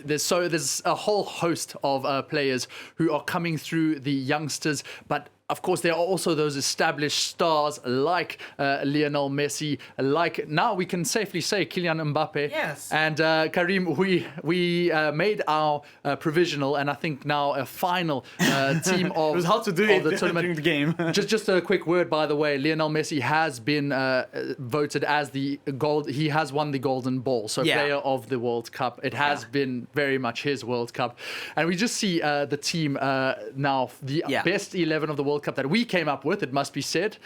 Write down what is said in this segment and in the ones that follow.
There's a whole host of players who are coming through, the youngsters, but of course, there are also those established stars like Lionel Messi, like now we can safely say Kylian Mbappe. Yes. And Karim, we made our provisional and I think now a final team of, it was hard to do the tournament. During the game. just a quick word, by the way, Lionel Messi has been voted as the he has won the Golden Ball, so player of the World Cup. It has been very much his World Cup. And we just see the team now, the best 11 of the World Cup that we came up with, it must be said.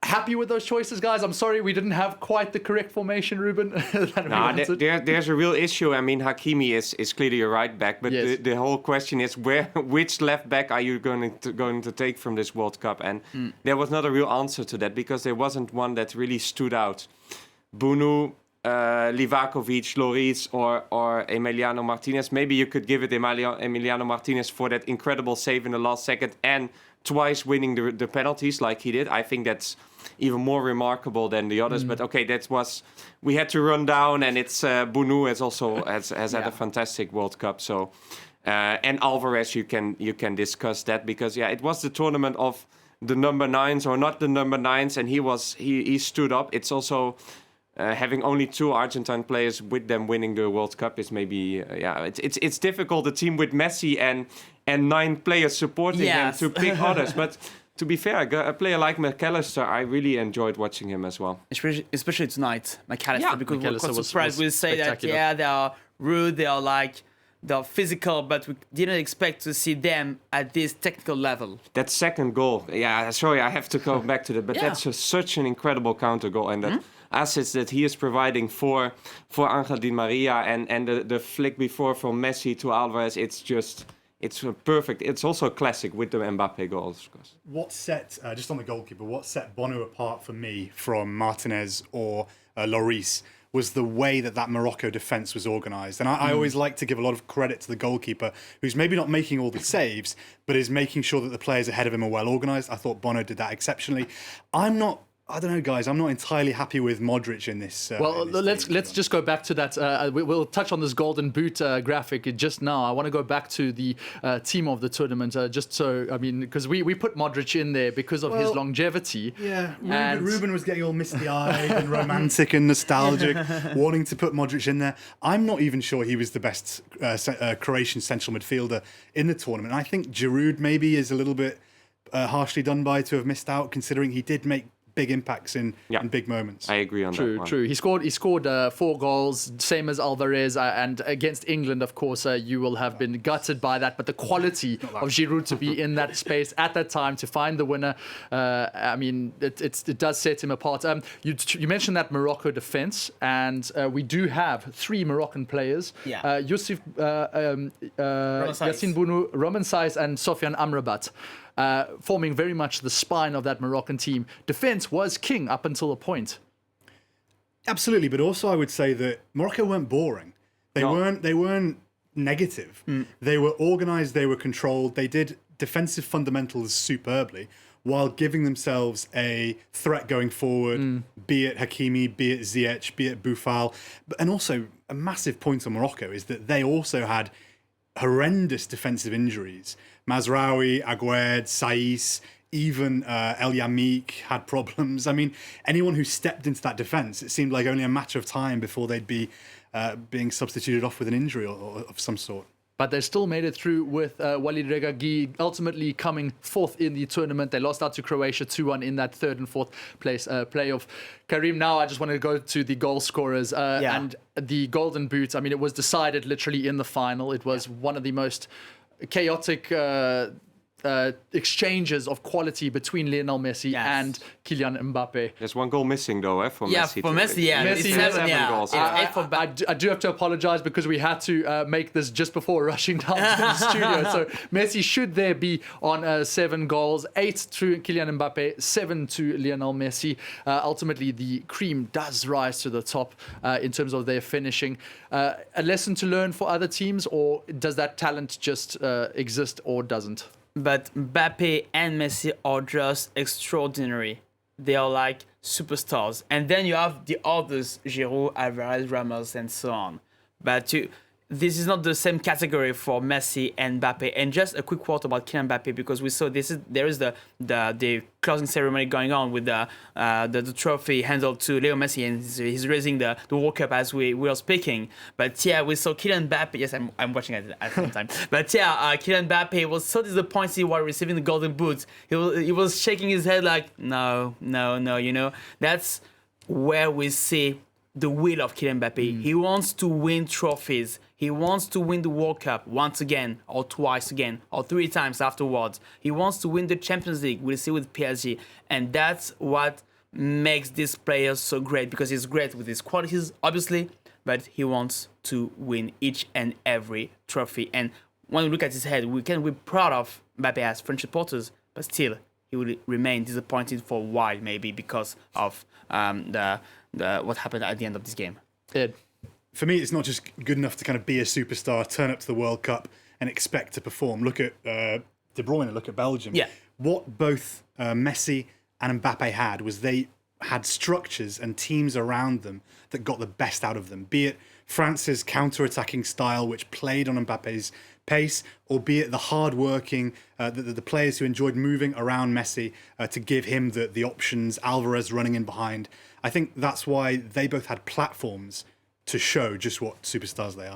Happy with those choices, guys? I'm sorry we didn't have quite the correct formation, Ruben. There's a real issue. I mean, Hakimi is clearly a right back, but the whole question is which left back are you going to take from this World Cup? And there was not a real answer to that because there wasn't one that really stood out. Bunu, Livakovic, Lloris or Emiliano Martinez. Maybe you could give it Emiliano Martinez for that incredible save in the last second and twice winning the penalties like he did. I think that's even more remarkable than the others. But okay, we had to run down, and it's Bunu has had a fantastic World Cup. So and Alvarez, you can discuss that because it was the tournament of the number 9s or not the number 9s, and he stood up. It's also having only 2 Argentine players with them winning the World Cup is maybe it's difficult. A team with Messi and 9 players supporting him to pick others, but to be fair, a player like McAllister, I really enjoyed watching him as well. Especially tonight, McAllister, because we're quite surprised. Was say that they are rude, they're physical, but we didn't expect to see them at this technical level. That second goal, sorry, I have to go back to that, but that's such an incredible counter goal, and that assets that he is providing for Angel Di Maria and the flick before from Messi to Alvarez, it's perfect. It's also a classic with the Mbappe goals, of course. What set, just on the goalkeeper, what set Bono apart for me from Martinez or Lloris was the way that Morocco defence was organised. And I always like to give a lot of credit to the goalkeeper, who's maybe not making all the saves, but is making sure that the players ahead of him are well organised. I thought Bono did that exceptionally. I don't know, guys. I'm not entirely happy with Modric in this. Let's just go back to that. We'll touch on this Golden Boot graphic just now. I want to go back to the team of the tournament, because we put Modric in there because of his longevity. Yeah, Ruben was getting all misty-eyed and romantic and nostalgic, wanting to put Modric in there. I'm not even sure he was the best Croatian central midfielder in the tournament. I think Giroud maybe is a little bit harshly done by to have missed out, considering he did make big impacts in big moments. I agree on that one. True. He scored 4 goals, same as Alvarez, and against England, of course, you will have been gutted by that. But the quality of Giroud to be in that space at that time to find the winner, it does set him apart. You mentioned that Morocco defence, and we do have 3 Moroccan players: Yassine Bounou, Romain Saiz, and Sofiane Amrabat. Forming very much the spine of that Moroccan team. Defence was king up until a point. Absolutely, but also I would say that Morocco weren't boring. They weren't negative. They were organised, they were controlled, they did defensive fundamentals superbly while giving themselves a threat going forward, be it Hakimi, be it Ziyech, be it Boufal. And also, a massive point on Morocco is that they also had horrendous defensive injuries. Mazraoui, Aguerd, Saiz, even El Yamik had problems. I mean, anyone who stepped into that defence, it seemed like only a matter of time before they'd be being substituted off with an injury or of some sort. But they still made it through with Walid Regragui ultimately coming 4th in the tournament. They lost out to Croatia 2-1 in that 3rd and 4th place playoff. Karim, now I just want to go to the goal scorers and the Golden Boot. I mean, it was decided literally in the final. It was one of the most chaotic exchanges of quality between Lionel Messi and Kylian Mbappe. There's 1 goal missing though, for Messi. Yeah, for Messi, Messi has 7 goals. I do have to apologise because we had to make this just before rushing down to the studio. So Messi should there be on 7 goals, 8 to Kylian Mbappe, 7 to Lionel Messi. Ultimately, the cream does rise to the top in terms of their finishing. A lesson to learn for other teams, or does that talent just exist or doesn't? But Mbappe and Messi are just extraordinary. They are like superstars. And then you have the others, Giroud, Alvarez, Ramos, and so on. But this is not the same category for Messi and Mbappe. And just a quick word about Kylian Mbappe, because we saw there is the closing ceremony going on with the trophy handled to Leo Messi, and he's raising the World Cup as we were speaking. But yeah, we saw Kylian Mbappe. Yes, I'm watching it at the same time. But yeah, Kylian Mbappe was so disappointed while receiving the Golden Boot. He was shaking his head like, no. You know, that's where we see the will of Kylian Mbappe. He wants to win trophies. He wants to win the World Cup once again, or twice again, or 3 times afterwards. He wants to win the Champions League. We'll see with PSG. And that's what makes this player so great, because he's great with his qualities, obviously, but he wants to win each and every trophy. And when we look at his head, we can be proud of Mbappe as French supporters, but still, he will remain disappointed for a while, maybe because of what happened at the end of this game. Ed. For me, it's not just good enough to kind of be a superstar, turn up to the World Cup and expect to perform. Look at De Bruyne, look at Belgium. Yeah. What both Messi and Mbappe had was they had structures and teams around them that got the best out of them, be it France's counter-attacking style, which played on Mbappe's pace, or be it the hard-working, the players who enjoyed moving around Messi to give him the options, Alvarez running in behind. I think that's why they both had platforms to show just what superstars they are.